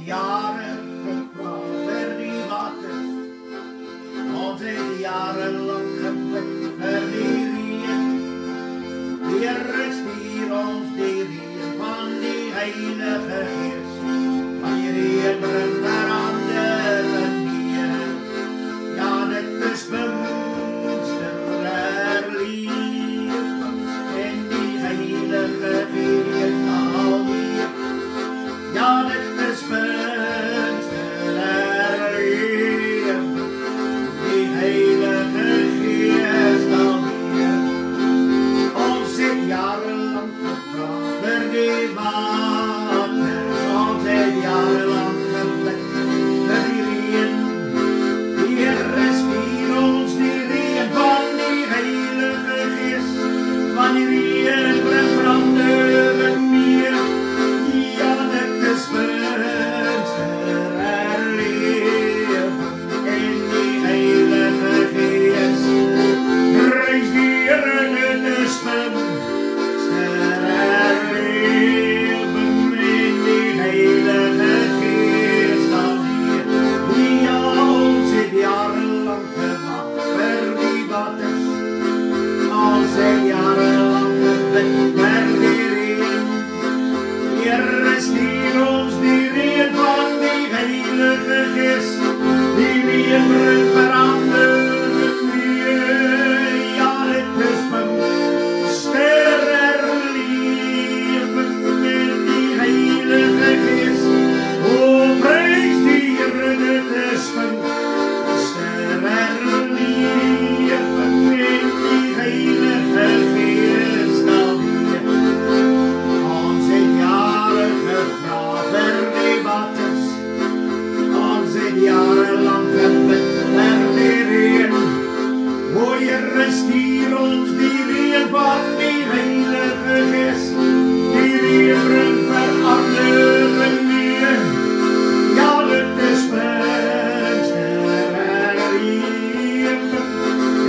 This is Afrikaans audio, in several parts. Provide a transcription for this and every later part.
jaren gevraagd voor die waters, ons het jarenlang gebid vir die reën. Die Here stuur ons die reën van die Heilige Gees, van die reën bring verandering neer. Ja, dit is bewuster herlewing en die Heilige Gees alweer. Ja, dit is bewuster herlewing, die Heilige Gees alweer. Ons het jarenlang gevraagd vir die waters, ons het jarenlang gebid vir die reën. Die Here stuur ons die reën van die Heilige Gees, van die reën bring verandering neer. Ja, dit is bewuster herlewing en die Heilige Gees. Prys die Here, dit is bewuster herlewing en die Heilige Gees alweer. Ja, ons het jarenlang gewag vir die waters, ons het jarenlang gebid vir die reën. Die Here stuur ons die reën van die Heilige Gees, die reën bring verandering neer. Ja, dit is bewuster herlewing en die Heilige Gees. O, prys die Here, dit is bewuster herlewing en die Heilige Gees alweer. Ons het jare gevraagd vir die waters, ons het jarenlang gebid vir die reën. O, Here, stuur ons die reën van die Heilige Gees, die reën bring verandering neer. Ja, dit is bewuster herlewing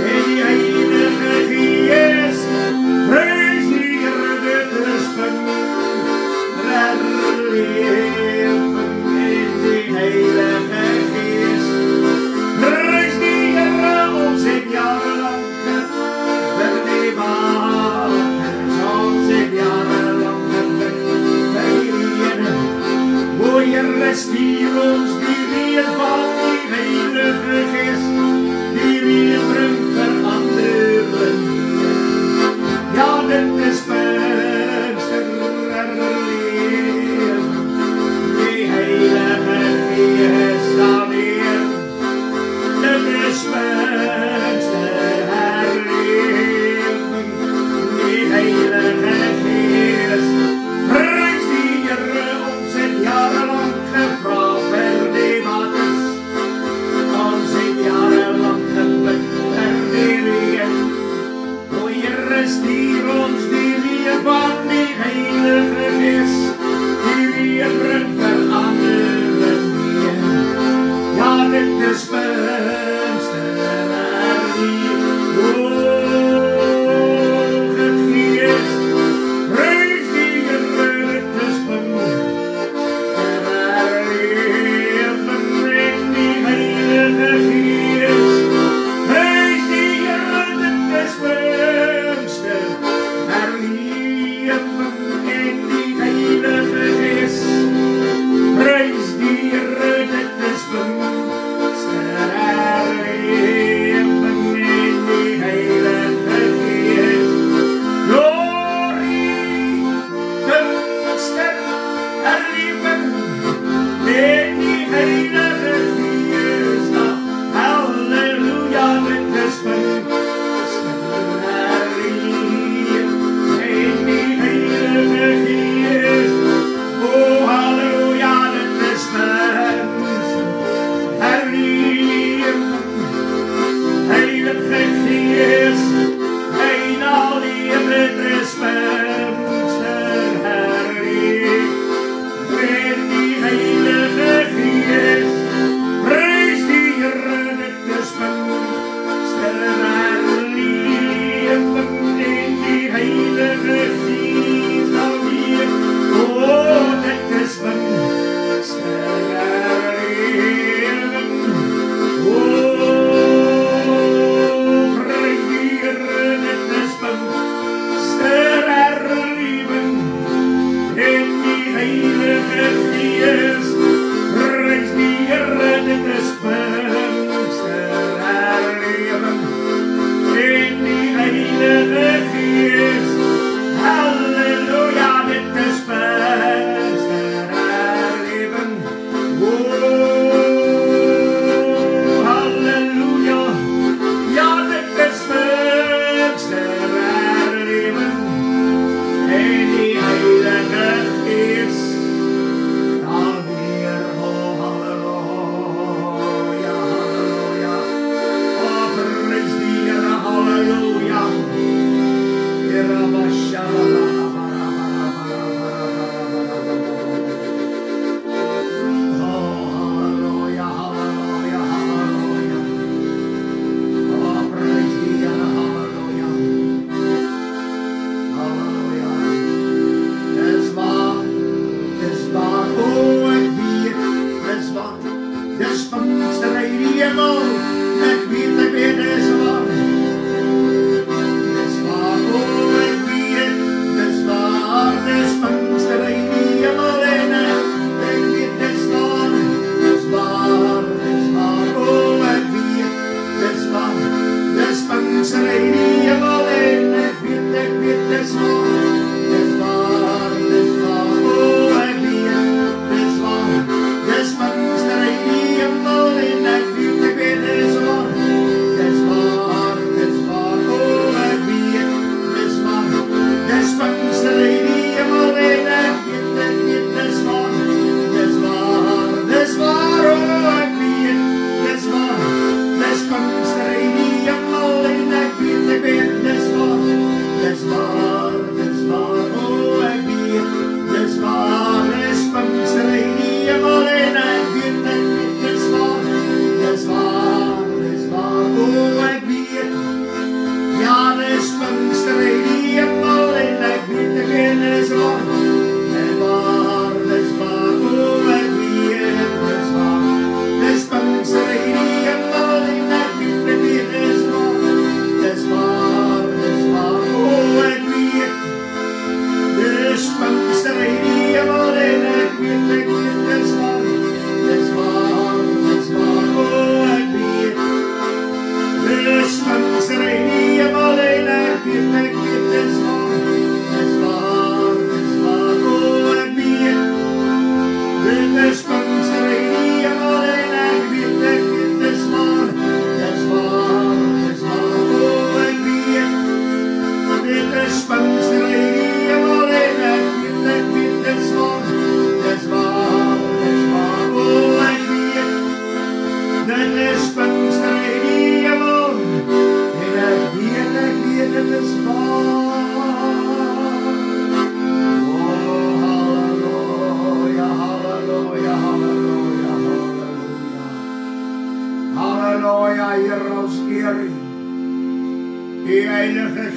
en die Heilige Gees. Prys die Here, dit is bewuster herlewing en die Heilige Gees. Prys die Here, ons het jarenlang gebid vir die waters, ons het jarenlang gebid vir die reën. O, Here, stuur ons die reën van die Heilige Gees, die reën bring verandering neer. Ja, dit is bewuster herlewing, die Heilige Gees alweer. Dit is bewuster herlewing, die Heilige Gees. Prys die Here, ons het jarenlang gevraagd vir die waters, ons het jarenlang gebid vir die reën. O, Here, stuur ons die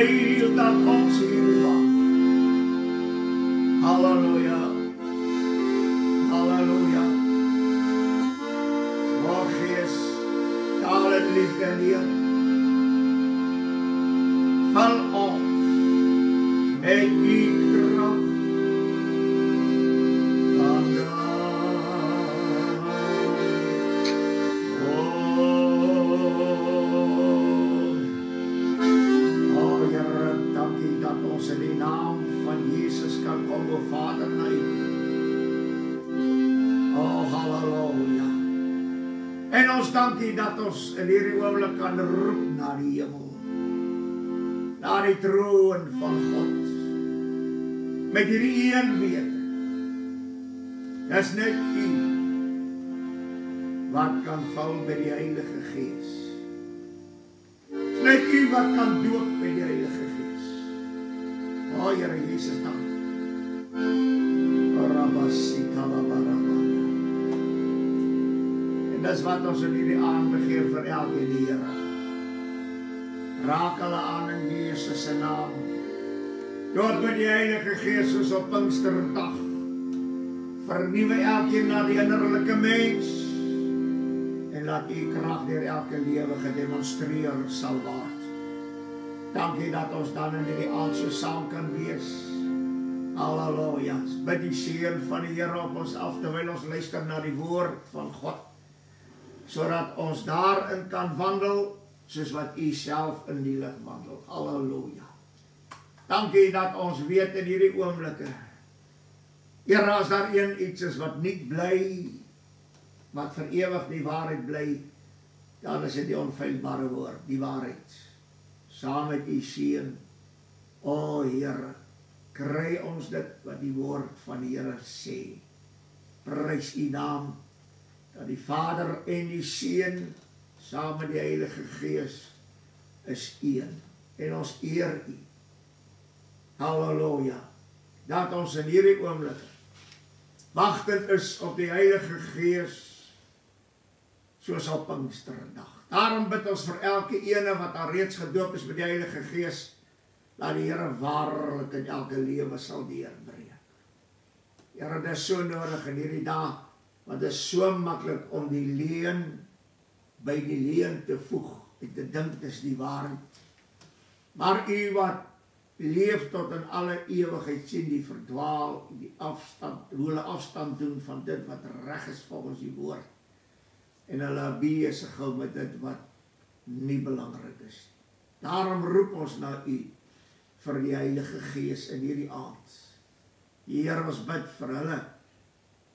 heil dat ons hier wag. Halleluja. Halleluja. O Gees, taal en liefde en eer. Val ons met die krag dankie dat ons in hierdie oomblik kan roep na die hemel, na die troon van God, met hierdie een wete, dis net U wat kan val met die Heilige Gees, dis net U wat kan doop met die Heilige Gees. O Here Jesus, dank. Dis wat ons in hierdie aand begeer vir elkeen, Here. Raak hulle aan in Jesus se naam. Doop met die Heilige Gees soos op Pinksterdag. Vernuwe elkeen na die innerlike mens. En laat U krag deur elke lewe gedemonstreer sal word. Dankie dat ons dan in hierdie aand so saam kan wees. Halleluja. Bid die seën van die Here op ons af terwyl ons luister na die woord van God, sodat ons daarin kan wandel, soos wat U self in die lig wandel. Halleluja. Dankie dat ons weet in hierdie oomblikke, Here, as daar iets is wat nie bly, wat vir ewig die waarheid bly, dan is dit die onfeilbare woord, die waarheid. Saam met U seën, o Here, kry ons dit wat die woord van die Here sê. Prys U naam, dat die Vader en die Seun saam met die Heilige Gees is een. En ons eer U. Halleluja. Dat ons in hierdie oomblik wagtend is op die Heilige Gees soos op Pinksterdag. Daarom bid ons vir elke ene wat al reeds gedoop is met die Heilige Gees, dat die Here waarlik in elke lewe sal deurbreek. Here, dit is so nodig in hierdie dag, want het is so makkelijk om die leuen by die leuen te voeg en te dink dis die waarheid. Maar U wat leef tot in alle ewigheid sien die verdwaal, die afstand, hoe hulle afstand doen van dit wat reg is volgens die woord. En hulle besig hou met dit wat nie belangrik is. Daarom roep ons na U vir die Heilige Gees in hierdie aand. Here, ons bid vir hulle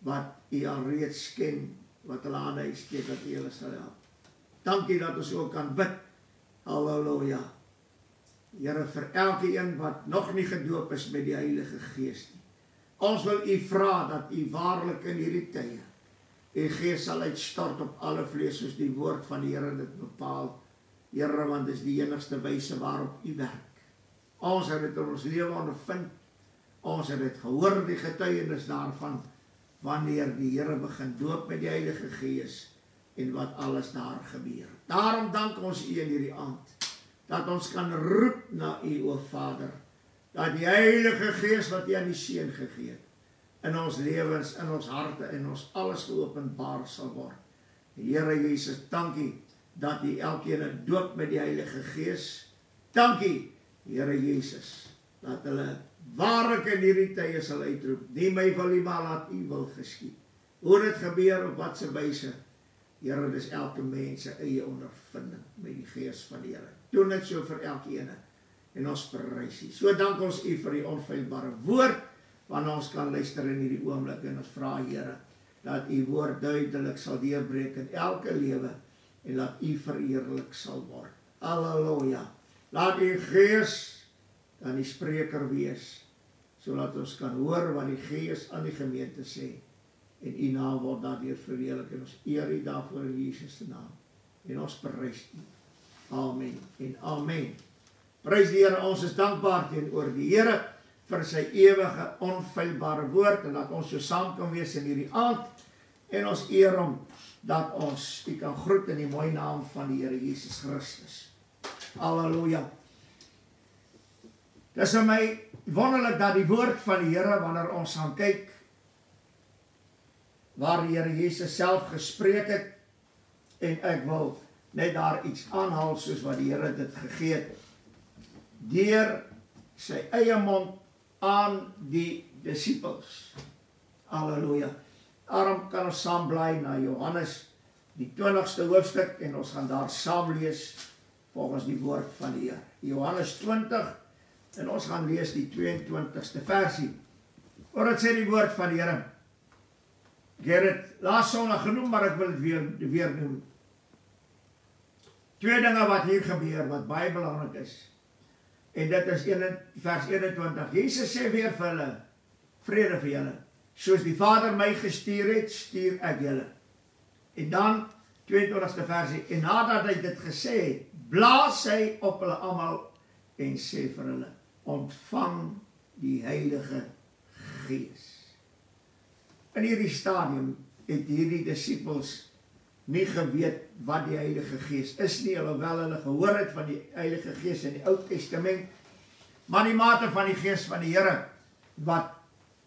wat U alreeds ken, wat hulle aan huis steek, dat U hulle sal help. Dankie dat ons ook kan bid. Halleluja. Here, vir elke een wat nog nie gedoop is met die Heilige Gees nie. Ons wil U vra dat U waarlik in hierdie tye U Gees sal uitstort op alle vlees, soos die woord van die Here dit bepaal. Here, want dit is die enigste wyse waarop U werk. Ons het dit in ons lewe ondervind. Ons het dit gehoor, die getuienis daarvan, wanneer die Here begin doop met die Heilige Gees en wat alles daar gebeur. Daarom dank ons U in hierdie aand, dat ons kan roep na U, o Vader, dat die Heilige Gees wat U aan die Seun gegee het, in ons lewens, in ons harte, in ons alles geopenbaar sal word. Here Jesus, dankie dat U elkeen doop met die Heilige Gees. Dankie, Here Jesus, dat hulle waarlik in hierdie tye sal uitroep, nie my wil nie, maar laat U wil geskied. Hoe dit gebeur, op wat se wyse, Here, dis elke mens se eie ondervinding met die Gees van die Here. Doen dit so vir elkeen, en ons prys U. So dank ons U vir die onfeilbare woord, want ons kan luister in hierdie oomblik, en ons vra, Here, dat U woord duidelik sal deurbreek in elke lewe, en laat U verheerlik sal word. Halleluja. Laat U Gees dan die spreker wees, sodat ons kan hoor wat die Gees aan die gemeente sê, en U naam word daardeur verheerlik, en ons eer U daarvoor in Jesus se naam, en ons prys U. Amen en amen. Prys die Here, ons is dankbaar teenoor die Here vir sy ewige onfeilbare woord, en dat ons so saam kan wees in hierdie aand, en ons eer hom dat ons U kan groet in die mooi naam van die Here Jesus Christus. Halleluja. Dis vir my wonderlik dat die woord van die Here, wanneer ons gaan kyk, waar die Here Jesus self gespreek het, en ek wil net daar iets aanhaal, soos wat die Here dit gegee het, deur sy eie mond aan die disippels. Halleluja. Daarom kan ons saam bly na Johannes, die 20ste hoofstuk, en ons gaan daar saam lees, volgens die woord van die Here. Johannes 20, en ons gaan lees die 22ste versie. Wat sê die woord van die Here? Ek het dit laas Sondag genoem, maar ek wil dit weer noem. Twee dinge wat hier gebeur, wat baie belangrik is. En dit is vers 21. Jesus sê weer vir hulle, vrede vir julle. Soos die Vader my gestuur het, stuur ek julle. En dan, 22ste versie, en nadat hy dit gesê het, blaas hy op hulle almal en sê vir hulle, ontvang die Heilige Gees. In hierdie stadium het hierdie disippels nie geweet wat die Heilige Gees is nie, alhoewel hulle gehoor het van die Heilige Gees in die Ou Testament, maar die mate van die Gees van die Here, wat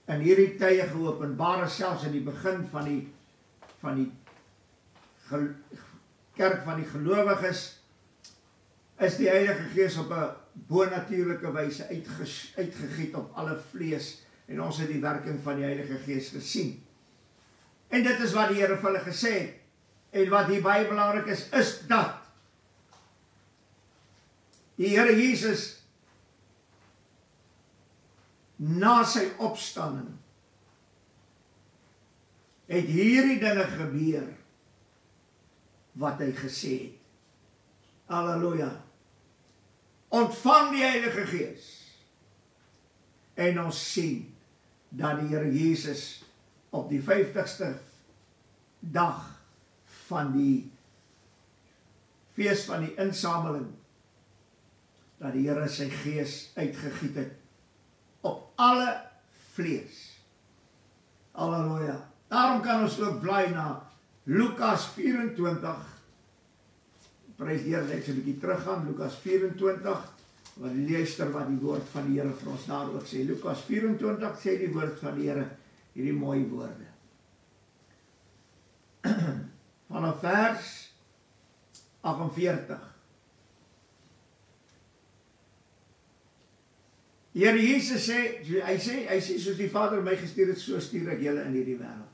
in hierdie tye geopenbaar is, selfs in die begin van die kerk van die gelowiges, is die Heilige Gees op 'n bonatuurlike wyse uitgegiet op alle vlees, en ons het die werking van die Heilige Gees gesien. En dit is wat die Here vir hulle gesê het, en wat hier baie belangrik is dat die Here Jesus na sy opstanding het hierdie dinge gebeur wat hy gesê het. Halleluja. Ontvang die Heilige Gees. En ons sien dat die Here Jesus op die 50ste dag van die fees van die insameling, dat die Here sy Gees uitgegiet het op alle vlees. Halleluja. Daarom kan ons ook bly na Lukas 24. Prys die Here, net so 'n bietjie teruggaan, Lukas 24, wat luister wat die woord van die Here vir ons daar ook sê. Lukas 24 sê die woord van die Here hierdie mooi woorde. Vanaf vers 48. Die Here Jesus sê, hy sê soos die Vader my gestuur het, so stuur ek julle in hierdie wêreld.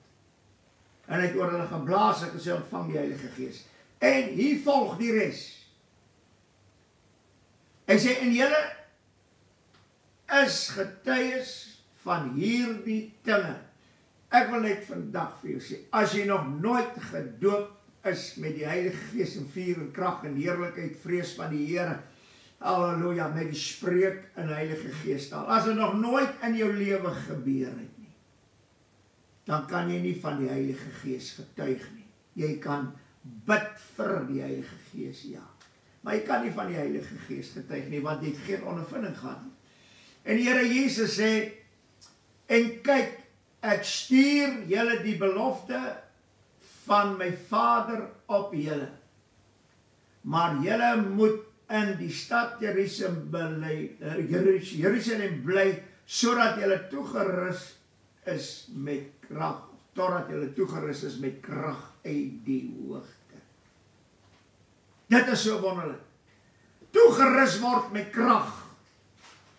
En hy het oor hulle geblaas, ek gesê ontvang die Heilige Gees. En hier volg die res. Hy sê, en julle is getuies van hierdie dinge. Ek wil net vandag vir jou sê, as jy nog nooit gedoop is met die Heilige Gees in vuur en krag en heerlikheid, vrees van die Here, halleluja, met die spreek in Heilige Gees taal. As dit nog nooit in jou lewe gebeur het nie, dan kan jy nie van die Heilige Gees getuig nie. Jy kan bid vir die Heilige Gees, ja. Maar jy kan nie van die Heilige Gees getuig nie, want jy het geen ondervinding gehad nie. En die Here Jesus sê, en kyk, ek stuur julle die belofte van my Vader op julle. Maar julle moet in die stad Jerusalem bly, sodat julle toegerus is met krag, totdat julle toegerus is met krag uit die hoogte. Dit is so wonderlik. Toegerus word met krag.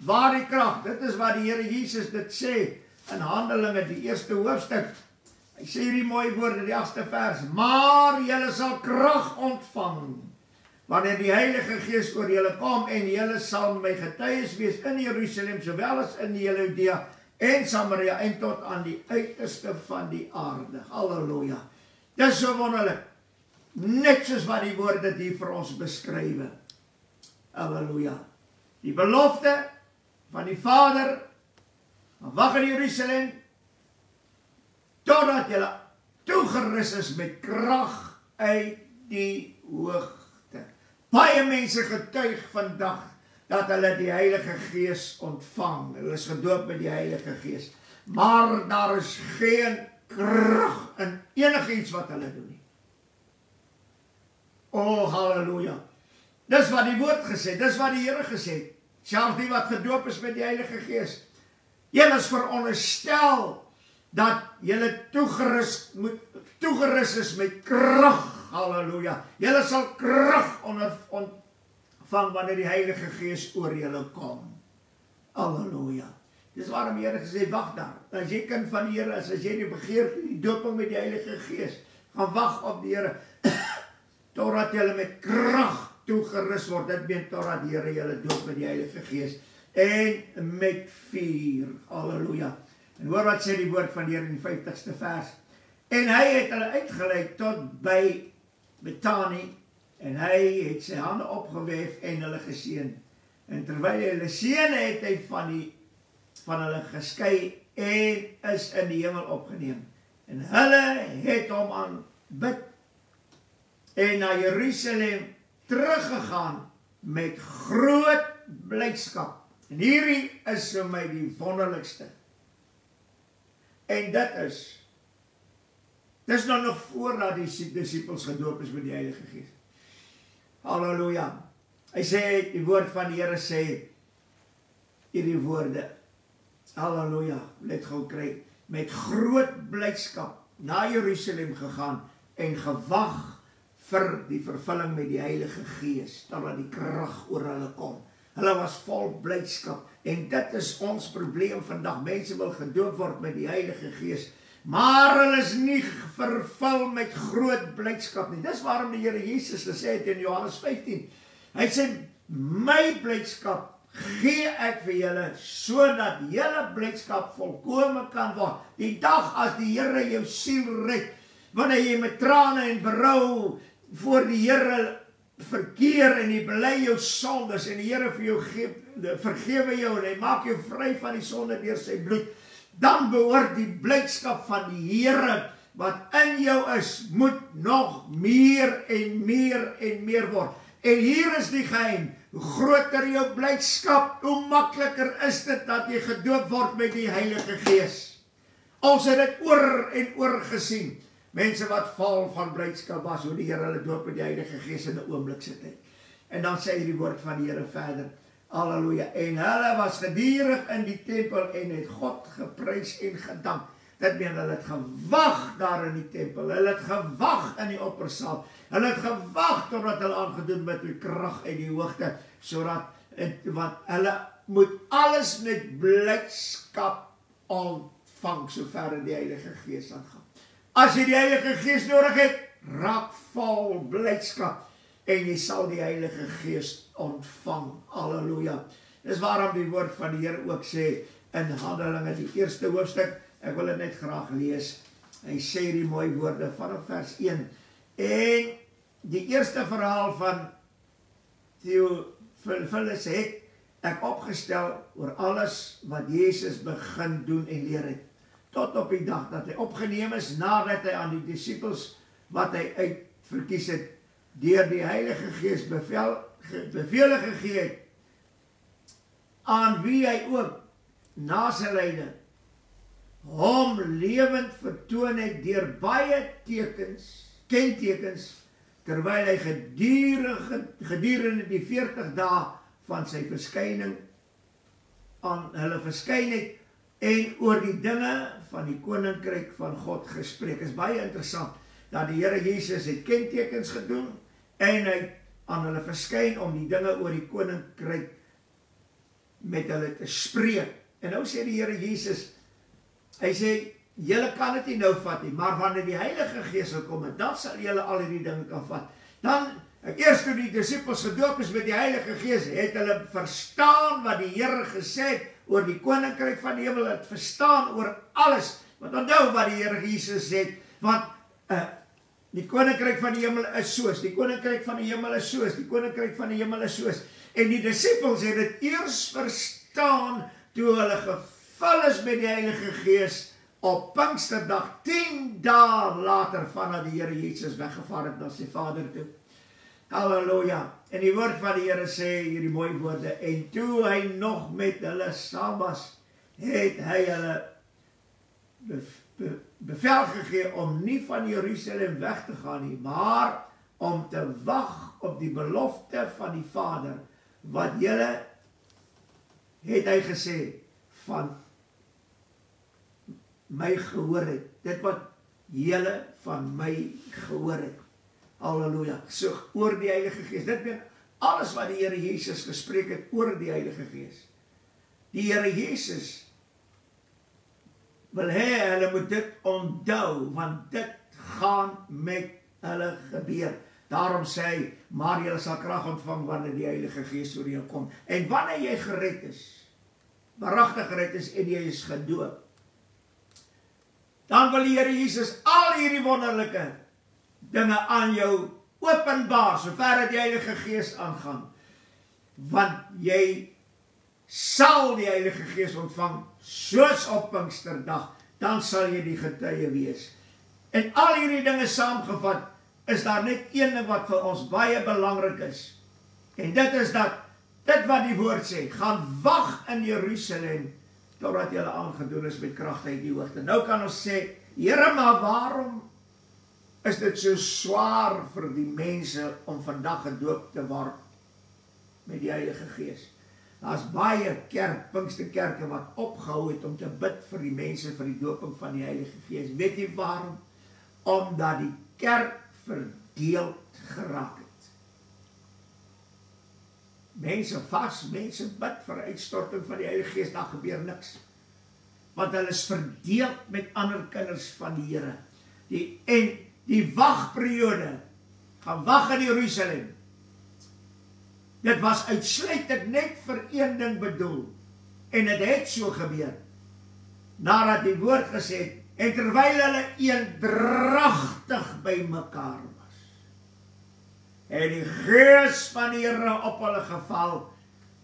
Waar die krag? Dit is wat die Here Jesus dit sê in Handelinge, die 1ste hoofstuk. Hy sê hierdie mooi woorde, die 8ste vers. Maar julle sal krag ontvang wanneer die Heilige Gees oor julle kom, en julle sal my getuies wees in Jerusalem, sowel as in die hele Judea en Samaria, en tot aan die uiterste van die aarde. Halleluja. Dis so wonderlik. Net soos wat die woord dit hier vir ons beskrywe. Halleluja. Die belofte van die Vader, wag in Jerusalem, totdat julle toegerus is met krag uit die hoogte. Baie mense getuig vandag dat hulle die Heilige Gees ontvang. Hulle is gedoop met die Heilige Gees. Maar daar is geen krag in enigiets wat hulle doen nie. O, halleluja. Dis wat die woord gesê, dis wat die Here gesê het. selfs die wat gedoop is met die Heilige Gees. Julle is veronderstel dat julle toegerus is met krag. Halleluja. Julle sal krag ontvang wanneer die Heilige Gees oor julle kom. Halleluja. Dis waarom die Here gesê, wag daar. As jy kind van die Here is, as jy die begeerte, die dooping met die Heilige Gees, gaan wag op die Here, totdat julle met krag toegerus word. Dit meen totdat die Here julle doop met die Heilige Gees en met vuur. Halleluja. En hoor wat sê die woord van die Here in die 50ste vers. En hy het hulle uitgelei tot by Betanië, en hy het sy hande opgewef en hulle geseën. En terwyl hy hulle seën het, hy van hulle geskei en is in die hemel opgeneem. En hulle het hom aanbid en na Jerusalem teruggegaan met groot blydskap. En hierdie is vir my die wonderlikste. En dis nou nog voordat die disciples gedoop is met die Heilige Gees. Halleluja. Hy sê, die woord van die Here sê, hierdie woorde, halleluja, let gou kry, met groot blydskap na Jerusalem gegaan en gewag vir die vervulling met die Heilige Gees, totdat die krag oor hulle kom. Hulle was vol blydskap, en dit is ons probleem vandag. Mense wil gedoop word met die Heilige Gees, maar hulle is nie vervul met groot blydskap nie. Dis waarom die Here Jesus gesê het in Johannes 15. Hy sê, my blydskap gee ek vir julle, sodat julle blydskap volkome kan word. Die dag as die Here jou siel red, wanneer jy met trane en berou voor die Here verkeer en jy bely jou sondes en die Here vir jou vergewe jou en hy maak jou vry van die sonde deur sy bloed, dan behoort die blydskap van die Here wat in jou is, moet nog meer en meer en meer word. En hier is die geheim, hoe groter jou blydskap, hoe makliker is dit dat jy gedoop word met die Heilige Gees. Ons het dit oor en oor gesien. Mense wat vol van blydskap was, hoe die Here hulle doop met die Heilige Gees in 'n oomblik sit het. En dan sê hy die woord van die Here verder. Halleluja. En hulle was gedurig in die tempel en het God geprys en gedank. Dit meen hulle het gewag daar in die tempel. Hulle het gewag in die oppersaal. Hulle het gewag totdat hulle aangedoen met die krag uit die hoogte, want hulle moet alles met blydskap ontvang, sover die Heilige Gees aangaan. As jy die Heilige Gees nodig het, raak vol blydskap en jy sal die Heilige Gees ontvang. Halleluja. Dis waarom die woord van die Here ook sê in Handelinge, die 1ste hoofstuk, ek wil dit net graag lees. Hy sê die mooi woorde vanaf vers 1. En die eerste verhaal van Theophilus het ek opgestel oor alles wat Jesus begin doen en leer het, tot op die dag dat hy opgeneem is, nadat hy aan die disciples wat hy uitverkies het, deur die Heilige Gees bevele gegee het, aan wie hy ook na sy lyding hom lewend vertoon het deur baie kentekens, terwyl hy gedurende die 40 dae van sy verskyning aan hulle verskyn het en oor die dinge van die koninkryk van God gespreek. Is baie interessant dat die Here Jesus het kentekens gedoen en hy aan hulle verskyn om die dinge oor die koninkryk met hulle te spreek. En nou sê die Here Jesus, hy sê, julle kan dit nie nou vat nie, maar wanneer die Heilige Gees sal kom, dan sal julle al hierdie dinge kan vat. Dan, eers toe die disciples gedoop is met die Heilige Gees, het hulle verstaan wat die Here gesê het oor die koninkryk van die hemel, het verstaan oor alles. Want onthou wat die Here Jesus sê, want die koninkryk van die hemel is soos, die koninkryk van die hemel is soos, die koninkryk van die hemel is soos. En die disciples het dit eers verstaan toe hulle gevul is met die Heilige Gees op Pinksterdag, 10 dae later vandat die Here Jesus weggevaar het na sy Vader toe. Halleluja. En die woord van die Here sê hierdie mooi woorde, en toe hy nog met hulle saam was, het hy hulle bevel gegee om nie van Jerusalem weg te gaan nie, maar om te wag op die belofte van die Vader, wat julle het hy gesê, van my gehoor het, dit wat julle van my gehoor het. Halleluja. So oor die Heilige Gees. Dit meen alles wat die Here Jesus gespreek het oor die Heilige Gees. Die Here Jesus wil hê hulle moet dit onthou, want dit gaan met hulle gebeur. Daarom sê hy, maar julle sal krag ontvang wanneer die Heilige Gees oor julle kom. En wanneer jy gered is, waaragtig gered is en jy is gedoop, dan wil die Here Jesus al hierdie wonderlike dinge aan jou openbaar, sover die Heilige Gees aangaan. Want jy sal die Heilige Gees ontvang, soos op Pinksterdag, dan sal jy die getuie wees. En al hierdie dinge saamgevat, is daar net een ding wat vir ons baie belangrik is. En dit is dat, dit wat die woord sê, gaan wag in Jerusalem, totdat julle aangedoen is met krag uit die hoogte. Nou kan ons sê, Here, maar waarom is dit so swaar vir die mense om vandag gedoop te word met die Heilige Gees? Daar's baie Pinksterkerke wat opgehou het om te bid vir die mense vir die dooping van die Heilige Gees. Weet jy waarom? Omdat die kerk verdeeld geraak het. Mense vas, mense bid vir uitstorting van die Heilige Gees, daar gebeur niks. Want hulle is verdeeld met ander kinders van die Here. En die wagperiode, gaan wag in Jerusalem, dit was uitsluitend net vir een ding bedoel. En dit het so gebeur. Nadat die woord gesê het, en terwyl hulle eendragtig by mekaar was, en die Gees van die Here op hulle geval,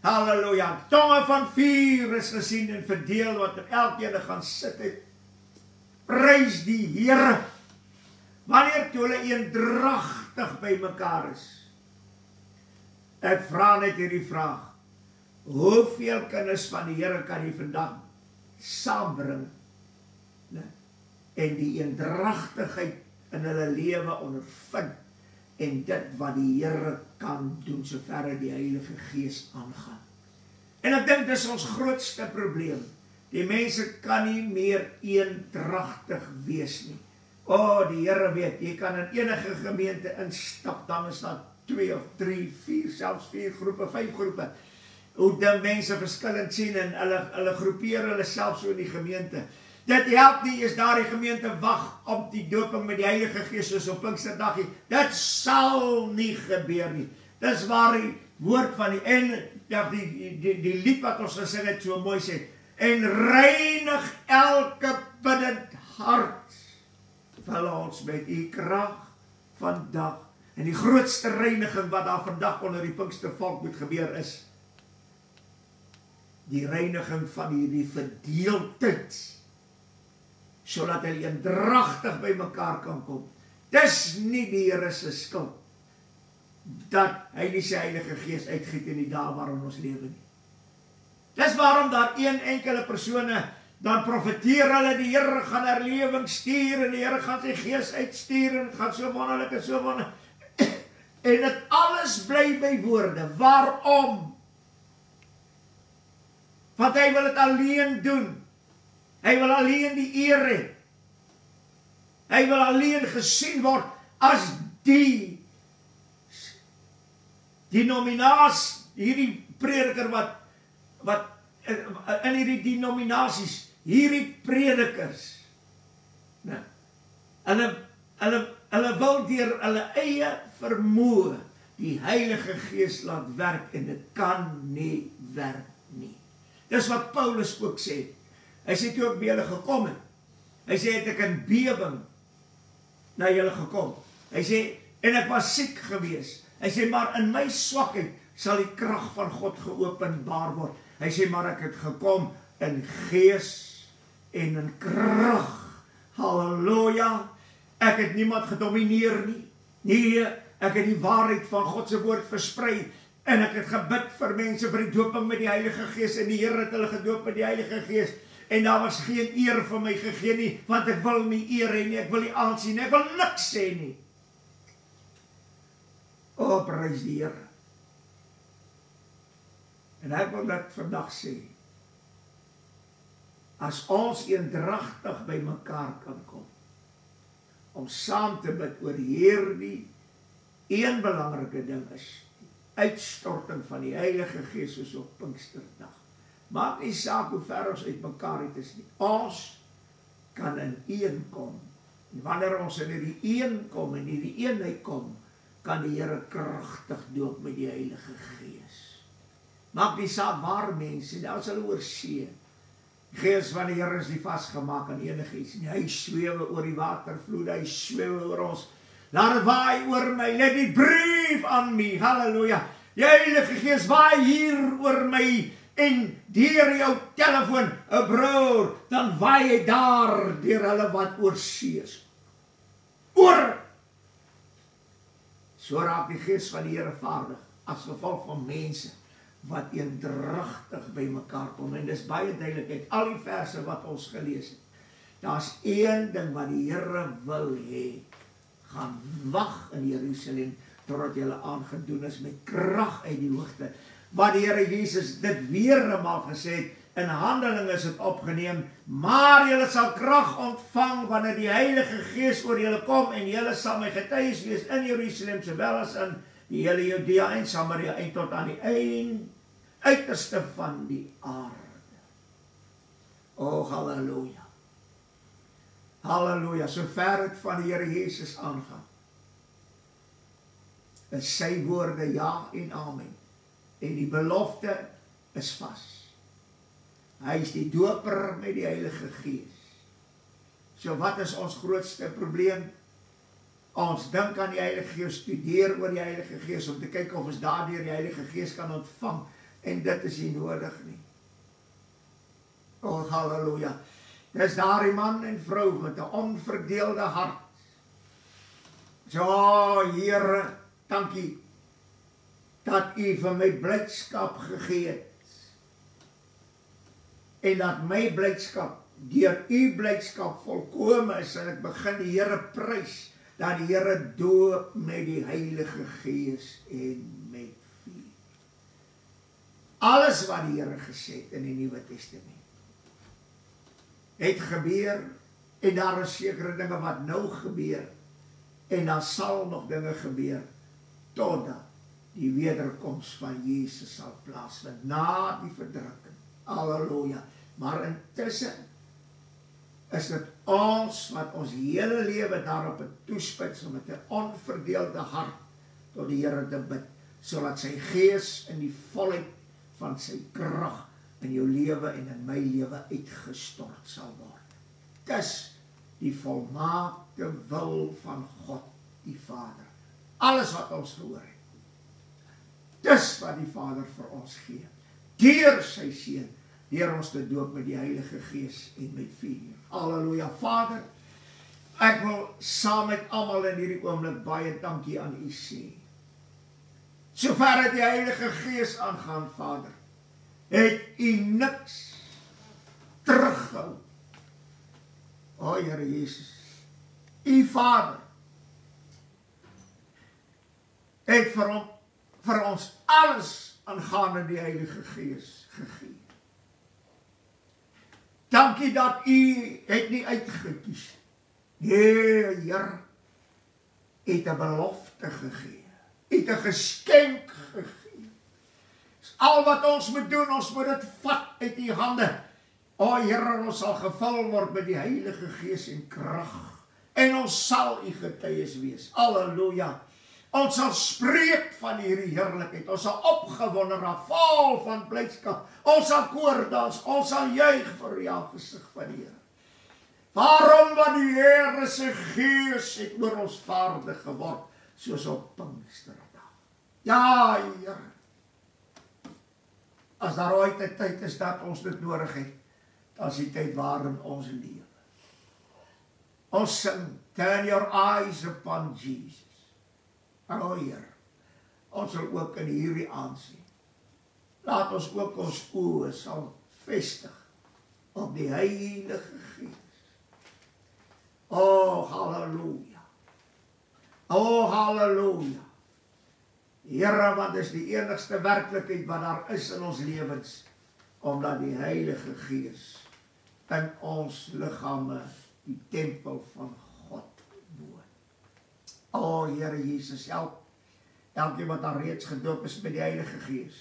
halleluja, tonge van vuur is gesien en verdeel, wat in elkeen gaan sit het, prys die Here, wanneer toe hulle eendragtig by mekaar is. Ek vra net hierdie vraag, hoeveel kinders van die Here kan jy vandag saambring, en die eendragtigheid in hulle lewe ondervind, en dit wat die Here kan doen, sover die Heilige Gees aangaan. En ek dink dis ons grootste probleem. Die mense kan nie meer eendragtig wees nie. Die Here weet, jy kan in enige gemeente instap, dan is daar 2 of 3, 4, selfs 4 groepe, 5 groepe, hoe die mense verskillend sien, en hulle groepeer hulle self so in die gemeente. Dit help nie, is daar die gemeente wag op die dooping met die Heilige Gees, soos op Pinksterdag. Dit sal nie gebeur nie. Dis waar die woord van die lied wat ons gesing het, so mooi sê, en reinig elke biddend hart, vul ons met u krag vandag. En die grootste reiniging wat daar vandag onder die Pinkstervolk moet gebeur is, die reiniging van hierdie verdeeldheid, sodat hulle eendragtig by mekaar kan kom. Dis nie die Here se skuld, dat hy nie sy Heilige Gees uitgiet in die dae waarin ons lewe nie. Dis waarom daar een enkele persone, dan profeteer hulle, die Here gaan herlewing stuur, en die Here gaan sy Gees uitstuur, en het gaan so wonderlik en so wonderlik. En dit alles bly by woorde. Waarom? Want hy wil dit alleen doen. Hy wil alleen die eer hê. Hy wil alleen gesien word as die denominasie, hierdie prediker wat in hierdie denominasies, hierdie predikers, hulle wil deur hulle eie vermoë die Heilige Gees laat werk, en dit kan nie werk nie. Dis wat Paulus ook sê. Hy sê toe ek by julle gekom het, hy sê het ek in bewing na julle gekom. Hy sê, en ek was siek gewees. Hy sê, maar in my swakheid sal die krag van God geopenbaar word. Hy sê, maar ek het gekom in gees en in krag. Halleluja. Ek het niemand gedomineer nie. Nee, ek het die waarheid van God se woord versprei, en ek het gebid vir mense vir die dooping met die Heilige Gees, en die Here het hulle gedoop met die Heilige Gees, en daar was geen eer vir my gegee nie, want ek wil nie eer hê nie, ek wil nie aansien nie, ek wil niks sê nie. Prys die Here. En ek wil dit vandag sê, as ons eendragtig by mekaar kan kom, om saam te bid oor hierdie een belangrike ding is, die uitstorting van die Heilige Gees soos op Pinksterdag. Maak nie saak hoe ver ons uit mekaar het is nie. Ons kan in een kom. En wanneer ons in die een kom, en in die eenheid kom, kan die Here kragtig doop met die Heilige Gees. Maak nie saak waar mense, nou is hulle oor see. Die Gees van die Here is nie vasgemaak aan enige iets nie. Hy swewe oor die watervloede, hy swewe oor ons. Laat het waai oor my, let it breathe on me, halleluja. Die Heilige Gees waai hier oor my, en deur jou telefoon, 'n broer, dan waai hy daar, deur hulle wat oor see is. Oor! So raak die Gees van die Here vaardig, as gevolg van mense, wat eendragtig by mekaar kom, en dis baie duidelik uit al die verse wat ons gelees het. Daar's een ding wat die Here wil hê, gaan wag in Jerusalem, totdat julle aangedoen is met krag uit die hoogte. Wat die Here Jesus dit weer eenmaal gesê het, in Handelinge is dit opgeneem, maar julle sal krag ontvang, wanneer die Heilige Gees oor julle kom, en julle sal my getuies wees in Jerusalem, sowel as in die hele Judea en Samaria, en tot aan die uiterste van die aarde. O, halleluja. Halleluja, so ver het van die Here Jesus aangaan, is sy woorde ja en amen, en die belofte is vas. Hy is die doper met die Heilige Gees. So wat is ons grootste probleem? Ons dink aan die Heilige Gees, studeer oor die Heilige Gees, om te kyk of ons daardeur die Heilige Gees kan ontvang, en dit is nie nodig nie. O, halleluja. Dis daar die man en vrou met 'n onverdeelde hart. So, Here, dankie, dat U vir my blydskap gegee het, en dat my blydskap, deur U blydskap volkome is, en ek begin die Here prys, dat die Here doop met die Heilige Gees en met vuur. Alles wat die Here gesê het in die Nuwe Testament, het gebeur, en daar is sekere dinge wat nou gebeur, en daar sal nog dinge gebeur, totdat die wederkoms van Jesus sal plaasvind, na die verdrukking. Halleluja. Maar intussen is dit ons wat ons hele lewe daarop het toespits, om met 'n onverdeelde hart tot die Here te bid, sodat sy Gees in die volheid van sy krag in jou lewe en in my lewe uitgestort sal word. Dis die volmaakte wil van God die Vader. Alles wat ons gehoor het, dis wat die Vader vir ons gee, deur sy Seun, deur ons te doop met die Heilige Gees en met vuur. Halleluja. Vader, ek wil saam met almal in hierdie oomblik baie dankie aan U sê. Sover het die Heilige Gees aangaan, Vader, het U niks teruggehou. O, Here Jesus, U Vader, het vir ons alles aangaande die Heilige Gees gegee. Dankie dat U het nie uitgekies. Nee, Here, U het 'n belofte gegee. U het 'n geskenk gegee. Al wat ons moet doen, ons moet dit vat uit U hande. O Here, ons sal gevul word met die Heilige Gees en krag. En ons sal U getuies wees. Halleluja. Ons sal spreek van hierdie heerlikheid. Ons sal opgewonde raak, vol van blydskap. Ons sal koordans, ons sal juig vir die aangesig van die Here. Waarom? Want die Here se Gees het oor ons vaardig geword, soos op Pinksterdag. Ja, Here. As daar ooit 'n tyd is dat ons dit nodig het, dan is die tyd waarin ons lewe. Ons sing, turn your eyes upon Jesus. O Heer, ons sal ook in hierdie aand sien. Laat ons ook ons oë sal vestig op die Heilige Gees. O, halleluja. O, halleluja. Here, wat is die enigste werklikheid wat daar is in ons lewens, omdat die Heilige Gees in ons liggame die tempel van God woon. O Here Jesus, help elkeen wat daar reeds gedoop is met die Heilige Gees,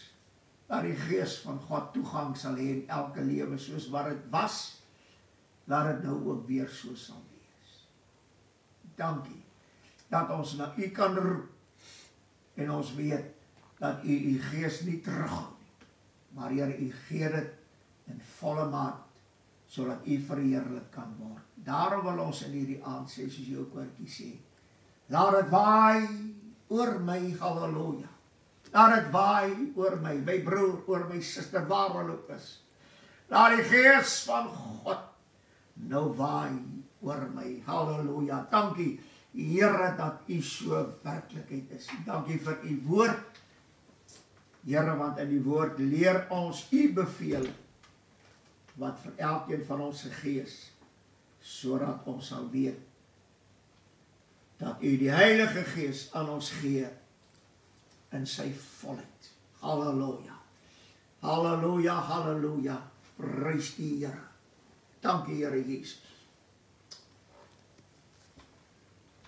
dat die Gees van God toegang sal hê in elke lewe, soos wat dit was, dat dit nou ook weer so sal wees. Dankie, dat ons na U kan roep, en ons weet, dat U Gees nie terughou nie, maar Here, U gee dit in volle maat, sodat U verheerlik kan word. Daarom wil ons in hierdie aand sê, soos jou koortjie sê, laat het waai oor my, halleluja. Laat het waai oor my broer, oor my suster, waar hulle ook is. Laat die Gees van God nou waai oor my, halleluja. Dankie, Here, dat U so werklikheid is. Dankie vir U woord, Here, want in die woord leer ons U beveel, wat vir elkeen van ons gegee is, sodat ons sal weet, dat U die Heilige Gees aan ons gee, in sy volheid. Halleluja. Halleluja, halleluja. Prys die Here. Dankie Here Jesus.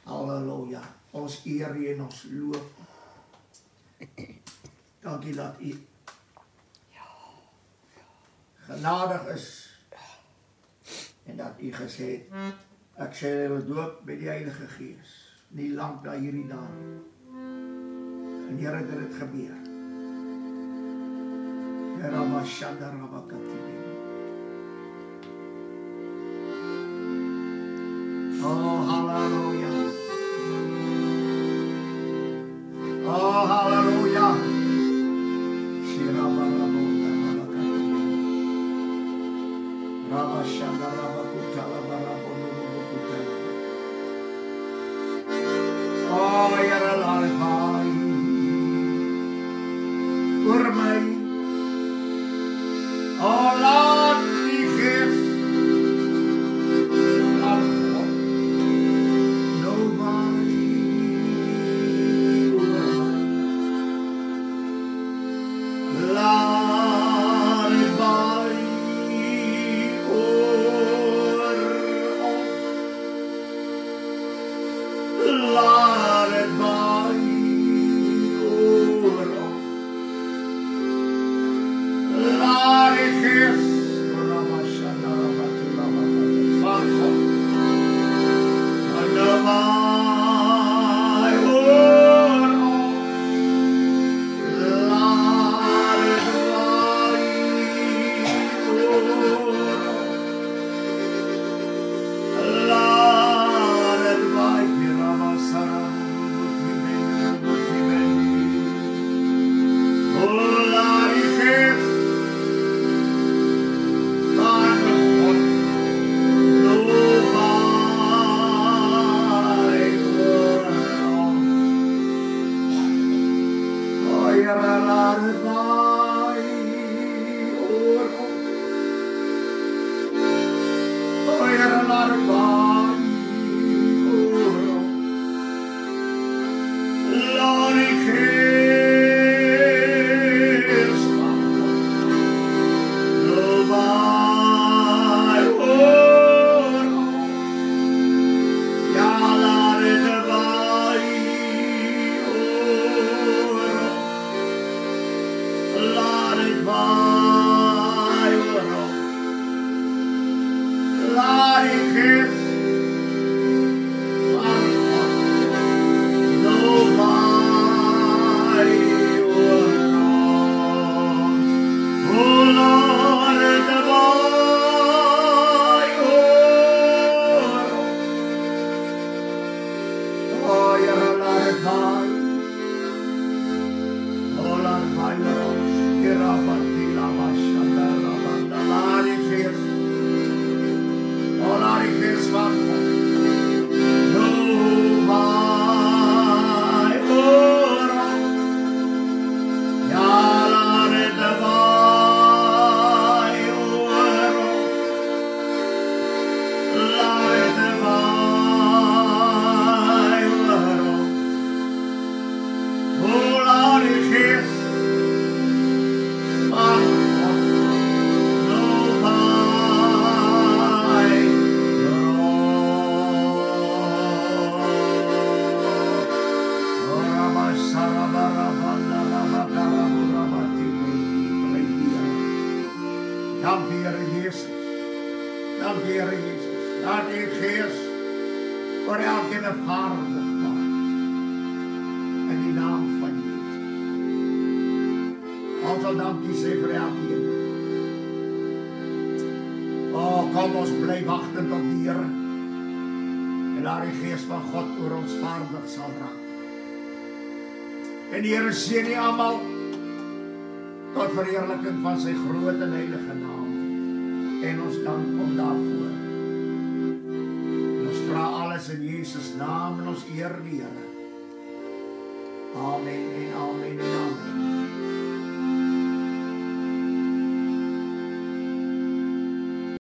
Halleluja. Ons eer U en ons loof U. Dankie dat U genadig is en dat U gesê het, ek sê julle doop met die Heilige Gees, nie lank na hierdie dag. En Here, het dit gebeur. Here, Mashanda Rabakati. Oh, hallelujah. Oh, hallelujah. Shirabarabonda Rabakati. Rabashanda Rabakuta Rabarabonubukuta. Oh, Here, laat het waai oor my. Oh, laat die Gees van God nou waai oor my. Laat het waai oor ons. Laat het waai oor ons. Laat die Gees van God nou waai oor ons. Laat het waai oor ons. Laat het waai laat die Gees Oh, Lord. Dankie Here Jesus. Dankie Here Jesus. Laat U Gees oor elkeen vaardig maak. In die naam van Jesus. Ons sal dankie sê vir elkeen. Kom ons bly wagtend op die Here. En laat die Gees van God oor ons vaardig sal raak. En die Here seën nie almal tot verheerliking van sy groot en heilige naam. En ons dank hom daarvoor. En ons vra alles in Jesus naam en ons eer die Here. Amen en amen en amen.